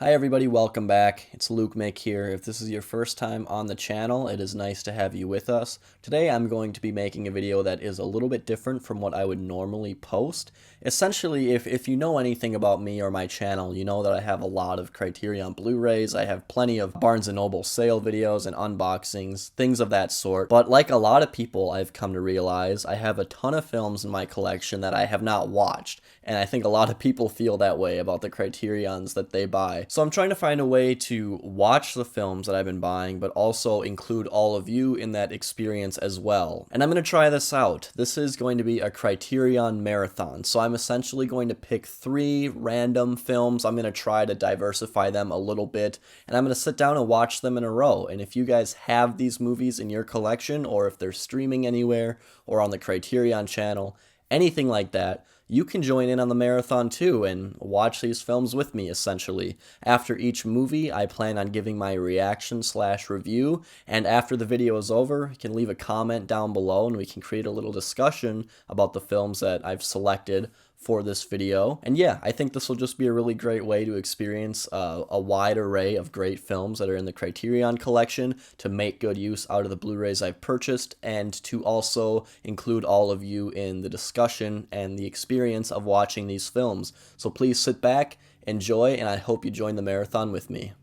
Hi everybody, welcome back. It's lukemick here. If this is your first time on the channel, it is nice to have you with us. Today I'm going to be making a video that is a little bit different from what I would normally post. Essentially, if you know anything about me or my channel, you know that I have a lot of Criterion Blu-rays, I have plenty of Barnes & Noble sale videos and unboxings, things of that sort. But like a lot of people, I've come to realize, I have a ton of films in my collection that I have not watched. And I think a lot of people feel that way about the Criterions that they buy. So I'm trying to find a way to watch the films that I've been buying, but also include all of you in that experience as well. And I'm going to try this out. This is going to be a Criterion Marathon. So I'm essentially going to pick 3 random films. I'm going to try to diversify them a little bit, and I'm going to sit down and watch them in a row. And if you guys have these movies in your collection, or if they're streaming anywhere, or on the Criterion channel, anything like that, you can join in on the marathon too and watch these films with me, essentially. After each movie, I plan on giving my reaction/review, and after the video is over, you can leave a comment down below and we can create a little discussion about the films that I've selected for this video. And yeah, I think this will just be a really great way to experience a wide array of great films that are in the Criterion collection, to make good use out of the Blu-rays I've purchased, and to also include all of you in the discussion and the experience of watching these films. So please sit back, enjoy, and I hope you join the marathon with me.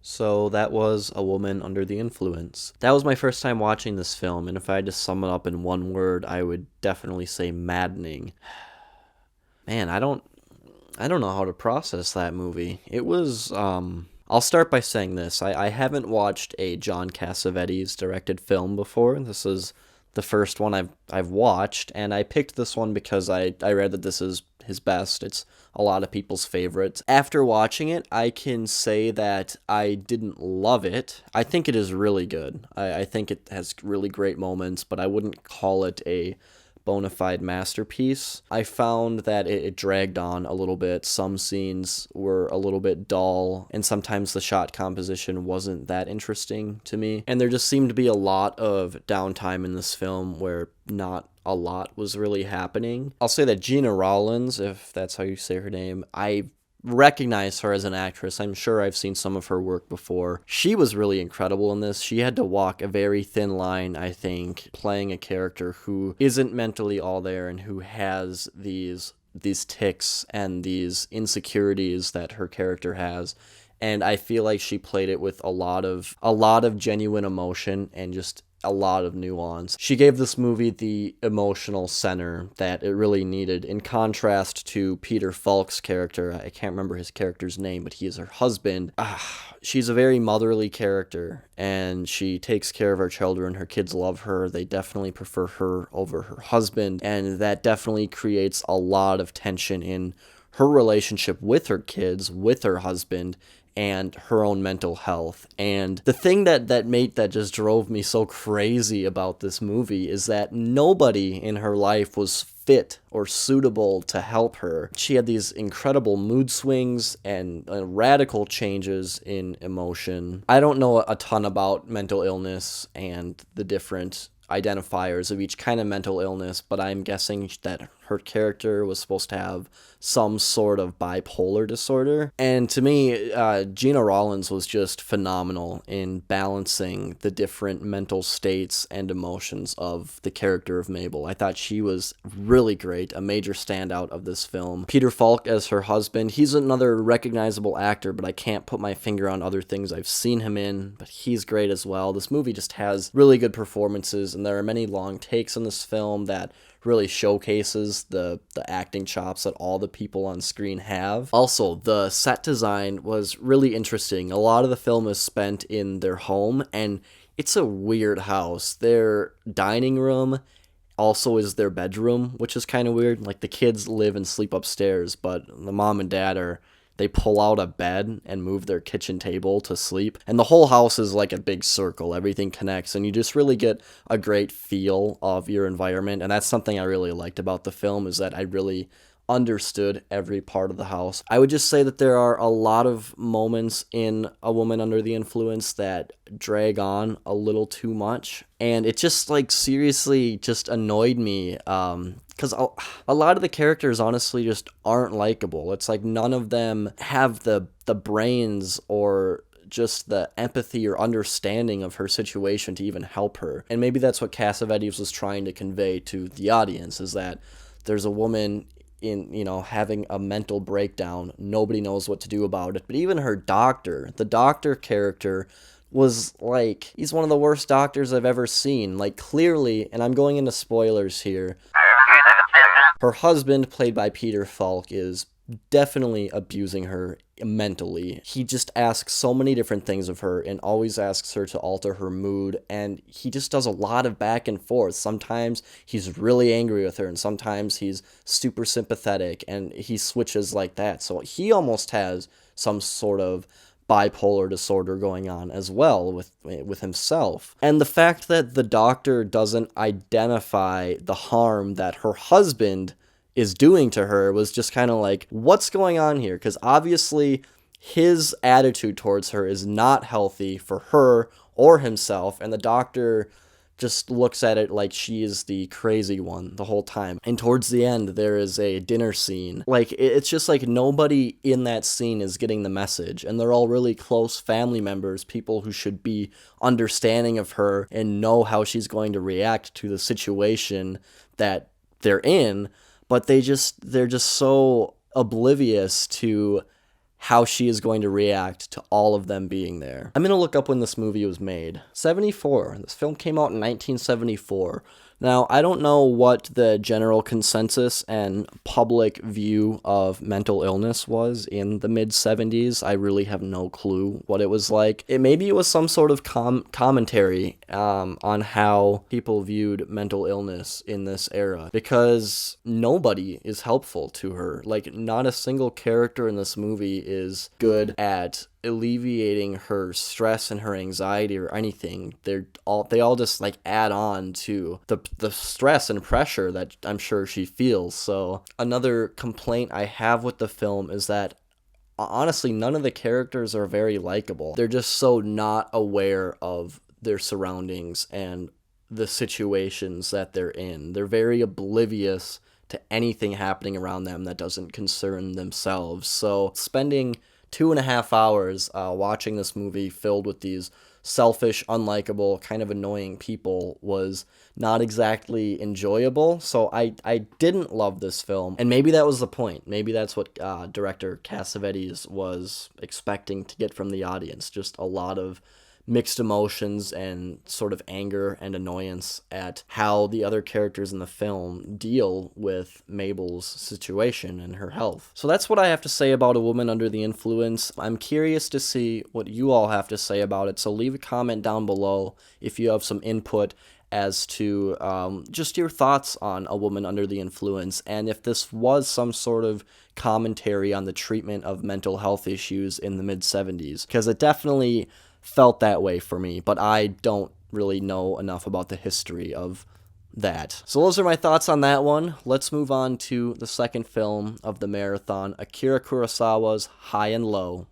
So that was A Woman Under the Influence. That was my first time watching this film, and if I had to sum it up in one word, I would definitely say maddening. Man, I don't know how to process that movie. It was, I'll start by saying this. I haven't watched a John Cassavetes directed film before. This is the first one I've watched, and I picked this one because I read that this is his best. It's a lot of people's favorites. After watching it, I can say that I didn't love it. I think it is really good. I think it has really great moments, but I wouldn't call it a bona fide masterpiece. I found that it dragged on a little bit. Some scenes were a little bit dull, and sometimes the shot composition wasn't that interesting to me. And there just seemed to be a lot of downtime in this film where not a lot was really happening. I'll say that Gina Rollins, if that's how you say her name, I recognize her as an actress. I'm sure I've seen some of her work before. She was really incredible in this. She had to walk a very thin line, I think, playing a character who isn't mentally all there and who has these tics and these insecurities that her character has. And I feel like she played it with a lot of genuine emotion and just a lot of nuance. She gave this movie the emotional center that it really needed, in contrast to Peter Falk's character. I can't remember his character's name, but he is her husband. She's a very motherly character, and she takes care of her children. Her kids love her. They definitely prefer her over her husband, and that definitely creates a lot of tension in her relationship with her kids, with her husband, and her own mental health. And the thing that just drove me so crazy about this movie is that nobody in her life was fit or suitable to help her. She had these incredible mood swings and radical changes in emotion. I don't know a ton about mental illness and the different identifiers of each kind of mental illness, but I'm guessing that her character was supposed to have some sort of bipolar disorder. And to me, Gina Rollins was just phenomenal in balancing the different mental states and emotions of the character of Mabel. I thought she was really great, a major standout of this film. Peter Falk as her husband, he's another recognizable actor, but I can't put my finger on other things I've seen him in, but he's great as well. This movie just has really good performances, and there are many long takes in this film that really showcases the acting chops that all the people on screen have. Also, the set design was really interesting. A lot of the film is spent in their home, and it's a weird house. Their dining room also is their bedroom, which is kind of weird. Like, the kids live and sleep upstairs, but the mom and dad they pull out a bed and move their kitchen table to sleep. And the whole house is like a big circle. Everything connects, and you just really get a great feel of your environment. And that's something I really liked about the film, is that I really understood every part of the house. I would just say that there are a lot of moments in A Woman Under the Influence that drag on a little too much, and it just like seriously just annoyed me, because a lot of the characters honestly just aren't likable. It's like none of them have the brains or just the empathy or understanding of her situation to even help her. And maybe that's what Cassavetes was trying to convey to the audience, is that there's a woman in, having a mental breakdown. Nobody knows what to do about it. But even her doctor, the doctor character, was like, he's one of the worst doctors I've ever seen. Like, clearly, and I'm going into spoilers here, her husband, played by Peter Falk, is definitely abusing her mentally. He just asks so many different things of her and always asks her to alter her mood, and he just does a lot of back and forth. Sometimes he's really angry with her, and sometimes he's super sympathetic, and he switches like that. So he almost has some sort of bipolar disorder going on as well with himself. And the fact that the doctor doesn't identify the harm that her husband is doing to her was just kind of like, what's going on here? Because obviously his attitude towards her is not healthy for her or himself, and the doctor just looks at it like she is the crazy one the whole time. And towards the end, there is a dinner scene. Like, it's just like nobody in that scene is getting the message, and they're all really close family members, people who should be understanding of her and know how she's going to react to the situation that they're in, but they're just so oblivious to how she is going to react to all of them being there. I'm going to look up when this movie was made. 74. This film came out in 1974. Now, I don't know what the general consensus and public view of mental illness was in the mid-70s. I really have no clue what it was like. Maybe it was some sort of commentary on how people viewed mental illness in this era, because nobody is helpful to her. Like, not a single character in this movie is good at alleviating her stress and her anxiety or anything. They all just like add on to the stress and pressure that I'm sure she feels. So another complaint I have with the film is that honestly none of the characters are very likable. They're just so not aware of their surroundings and the situations that they're in. They're very oblivious to anything happening around them that doesn't concern themselves. So spending 2.5 hours watching this movie filled with these selfish, unlikable, kind of annoying people was not exactly enjoyable. So I didn't love this film, and maybe that was the point. Maybe that's what director Cassavetes was expecting to get from the audience, just a lot of mixed emotions and sort of anger and annoyance at how the other characters in the film deal with Mabel's situation and her health. So that's what I have to say about A Woman Under the Influence. I'm curious to see what you all have to say about it, so leave a comment down below if you have some input as to just your thoughts on A Woman Under the Influence, and if this was some sort of commentary on the treatment of mental health issues in the mid-70s, because it definitely felt that way for me, but I don't really know enough about the history of that. So those are my thoughts on that one. Let's move on to the second film of the marathon, Akira Kurosawa's High and Low.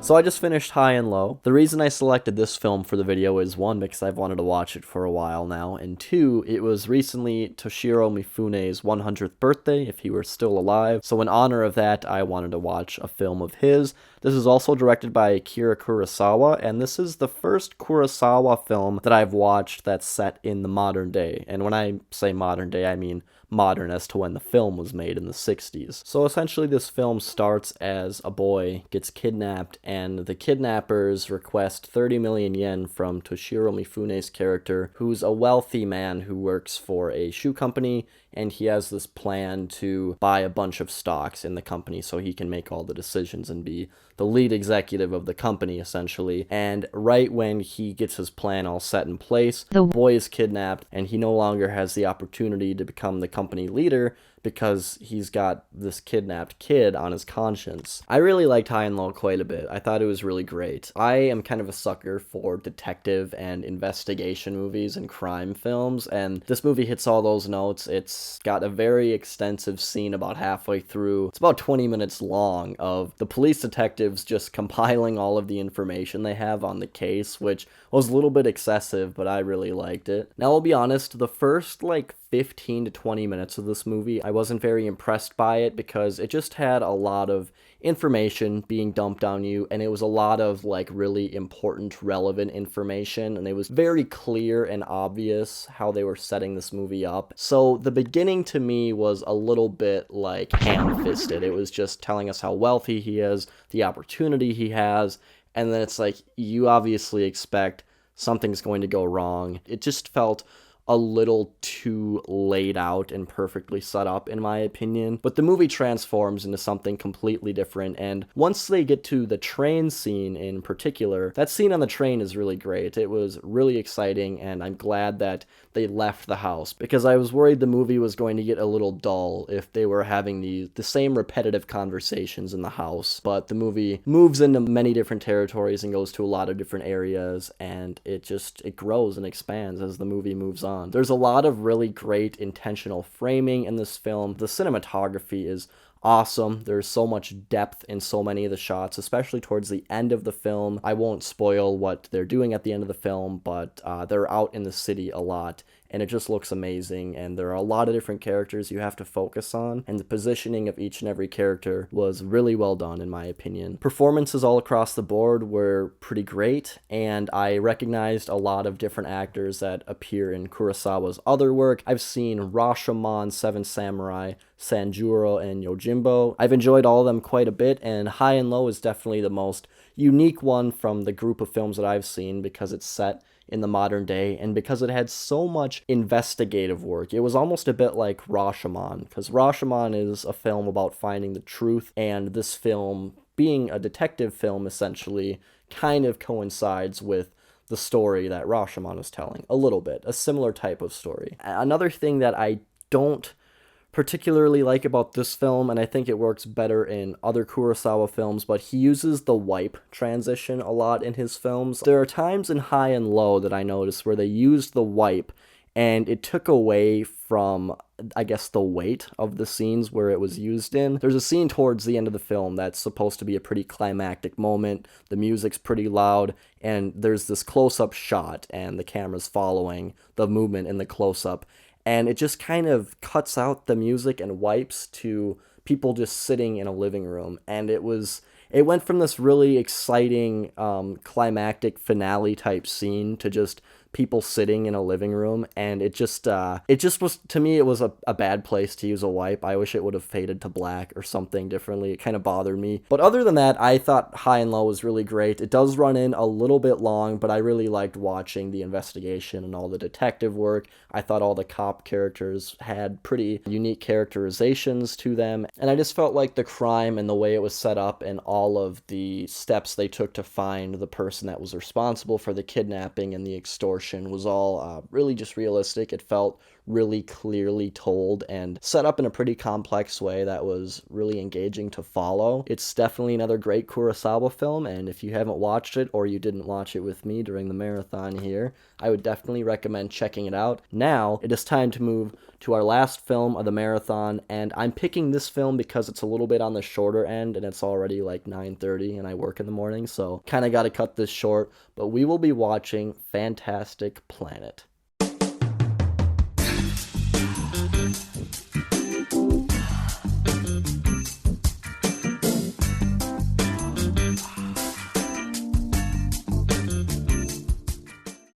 So I just finished High and Low. The reason I selected this film for the video is, one, because I've wanted to watch it for a while now, and two, it was recently Toshiro Mifune's 100th birthday, if he were still alive. So in honor of that, I wanted to watch a film of his. This is also directed by Akira Kurosawa, and this is the first Kurosawa film that I've watched that's set in the modern day. And when I say modern day, I mean modern as to when the film was made in the 60s. So essentially this film starts as a boy gets kidnapped, and the kidnappers request 30 million yen from Toshiro Mifune's character, who's a wealthy man who works for a shoe company, and he has this plan to buy a bunch of stocks in the company so he can make all the decisions and be the lead executive of the company, essentially. And right when he gets his plan all set in place, the boy is kidnapped, and he no longer has the opportunity to become the company leader because he's got this kidnapped kid on his conscience. I really liked High and Low quite a bit. I thought it was really great. I am kind of a sucker for detective and investigation movies and crime films, and this movie hits all those notes. It's got a very extensive scene about halfway through. It's about 20 minutes long of the police detectives just compiling all of the information they have on the case, which was a little bit excessive, but I really liked it. Now, I'll be honest, the first 15 to 20 minutes of this movie, I wasn't very impressed by it because it just had a lot of information being dumped on you, and it was a lot of really important, relevant information, and it was very clear and obvious how they were setting this movie up. So the beginning to me was a little bit ham-fisted. It was just telling us how wealthy he is, the opportunity he has, and then it's you obviously expect something's going to go wrong. It just felt a little too laid out and perfectly set up, in my opinion. But the movie transforms into something completely different, and once they get to the train scene in particular, that scene on the train is really great. It was really exciting, and I'm glad that they left the house, because I was worried the movie was going to get a little dull if they were having the same repetitive conversations in the house. But the movie moves into many different territories and goes to a lot of different areas, and it grows and expands as the movie moves on. There's a lot of really great intentional framing in this film. The cinematography is awesome. There's so much depth in so many of the shots, especially towards the end of the film. I won't spoil what they're doing at the end of the film, but they're out in the city a lot, and it just looks amazing, and there are a lot of different characters you have to focus on, and the positioning of each and every character was really well done, in my opinion. Performances all across the board were pretty great, and I recognized a lot of different actors that appear in Kurosawa's other work. I've seen Rashomon, Seven Samurai, Sanjuro, and Yojimbo. I've enjoyed all of them quite a bit, and High and Low is definitely the most unique one from the group of films that I've seen because it's set in the modern day, and because it had so much investigative work. It was almost a bit like Rashomon, because Rashomon is a film about finding the truth, and this film, being a detective film essentially, kind of coincides with the story that Rashomon is telling, a little bit, a similar type of story. Another thing that I don't particularly like about this film, and I think it works better in other Kurosawa films, but he uses the wipe transition a lot in his films. There are times in High and Low that I noticed where they used the wipe, and it took away from, I guess, the weight of the scenes where it was used in. There's a scene towards the end of the film that's supposed to be a pretty climactic moment. The music's pretty loud, and there's this close-up shot, and the camera's following the movement in the close-up, and it just kind of cuts out the music and wipes to people just sitting in a living room. And it went from this really exciting climactic finale type scene to just people sitting in a living room, and it just was, to me, it was a bad place to use a wipe. I wish it would have faded to black or something differently. It kind of bothered me. But other than that, I thought High and Low was really great. It does run in a little bit long, but I really liked watching the investigation and all the detective work. I thought all the cop characters had pretty unique characterizations to them, and I just felt like the crime and the way it was set up and all of the steps they took to find the person that was responsible for the kidnapping and the extortion was all really just realistic. It felt really clearly told and set up in a pretty complex way that was really engaging to follow. It's definitely another great Kurosawa film, and if you haven't watched it or you didn't watch it with me during the marathon here, I would definitely recommend checking it out. Now, it is time to move to our last film of the marathon, and I'm picking this film because it's a little bit on the shorter end, and it's already 9:30 and I work in the morning, so kind of got to cut this short, but we will be watching Fantastic Planet.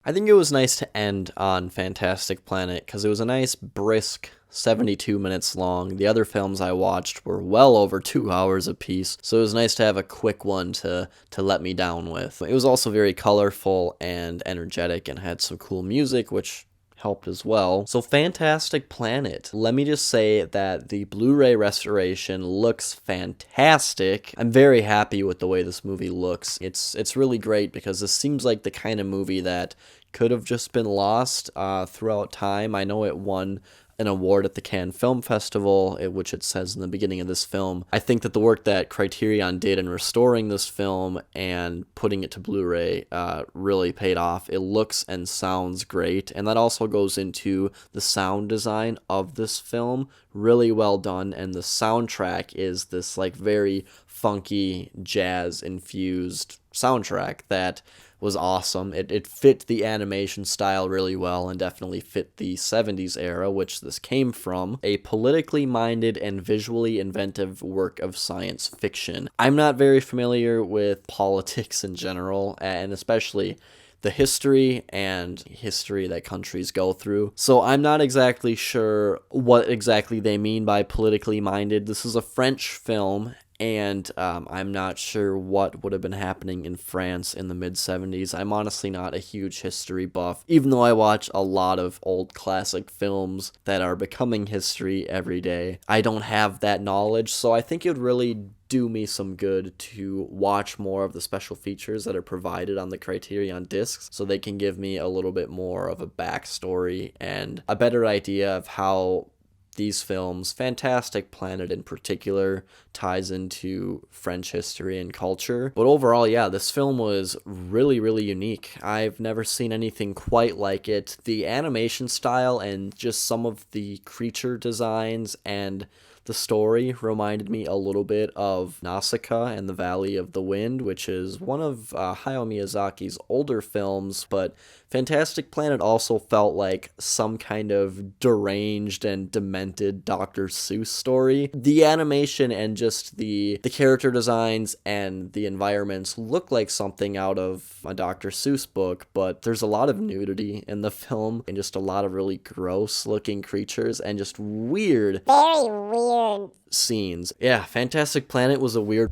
I think it was nice to end on Fantastic Planet because it was a nice, brisk 72 minutes long. The other films I watched were well over 2 hours apiece, so it was nice to have a quick one to let me down with. It was also very colorful and energetic and had some cool music, which helped as well. So Fantastic Planet. Let me just say that the Blu-ray restoration looks fantastic. I'm very happy with the way this movie looks. It's really great because this seems like the kind of movie that could have just been lost throughout time. I know it won an award at the Cannes Film Festival, which it says in the beginning of this film. I think that the work that Criterion did in restoring this film and putting it to Blu-ray really paid off. It looks and sounds great, and that also goes into the sound design of this film. Really well done, and the soundtrack is this like very funky jazz infused soundtrack that was awesome. It fit the animation style really well and definitely fit the 70s era, which this came from. A politically minded and visually inventive work of science fiction. I'm not very familiar with politics in general, and especially the history that countries go through. So I'm not exactly sure what exactly they mean by politically minded. This is a French film, and I'm not sure what would have been happening in France in the mid-70s. I'm honestly not a huge history buff, even though I watch a lot of old classic films that are becoming history every day. I don't have that knowledge, so I think it would really do me some good to watch more of the special features that are provided on the Criterion discs, so they can give me a little bit more of a backstory and a better idea of how these films, Fantastic Planet in particular, ties into French history and culture. But overall, yeah, this film was really, really unique. I've never seen anything quite like it. The animation style and just some of the creature designs and the story reminded me a little bit of Nausicaa and the Valley of the Wind, which is one of Hayao Miyazaki's older films, but Fantastic Planet also felt like some kind of deranged and demented Dr. Seuss story. The animation and just the character designs and the environments look like something out of a Dr. Seuss book, but there's a lot of nudity in the film and just a lot of really gross looking creatures and just weird, very weird scenes. Yeah, Fantastic Planet was a weird...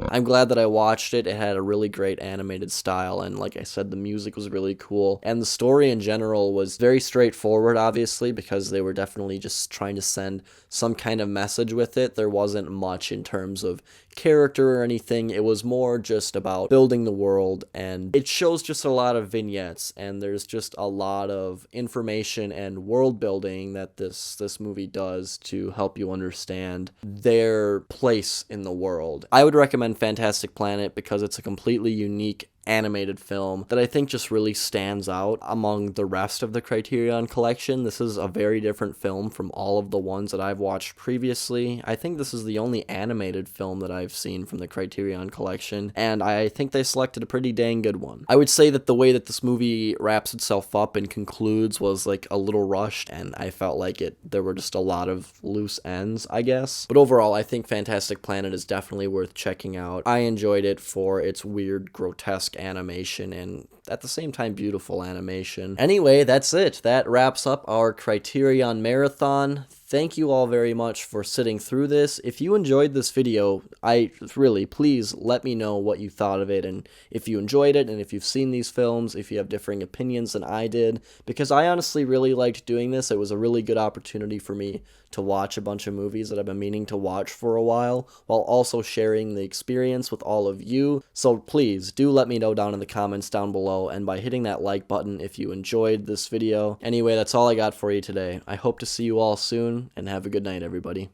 I'm glad that I watched it. It had a really great animated style, and like I said, the music was really cool. And the story in general was very straightforward, obviously, because they were definitely just trying to send some kind of message with it. There wasn't much in terms of character or anything. It was more just about building the world, and it shows just a lot of vignettes, and there's just a lot of information and world building that this movie does to help you understand their place in the world. I would recommend Fantastic Planet because it's a completely unique animated film that I think just really stands out among the rest of the Criterion collection. This is a very different film from all of the ones that I've watched previously. I think this is the only animated film that I've seen from the Criterion collection, and I think they selected a pretty dang good one. I would say that the way that this movie wraps itself up and concludes was like a little rushed, and I felt like there were just a lot of loose ends, I guess. But overall, I think Fantastic Planet is definitely worth checking out. I enjoyed it for its weird, grotesque animation and at the same time beautiful animation. Anyway, that's it. That wraps up our Criterion Marathon. Thank you all very much for sitting through this. If you enjoyed this video, please let me know what you thought of it, and if you enjoyed it, and if you've seen these films, if you have differing opinions than I did, because I honestly really liked doing this. It was a really good opportunity for me to watch a bunch of movies that I've been meaning to watch for a while, while also sharing the experience with all of you. So please do let me know down in the comments down below, and by hitting that like button if you enjoyed this video. Anyway, that's all I got for you today. I hope to see you all soon, and have a good night, everybody.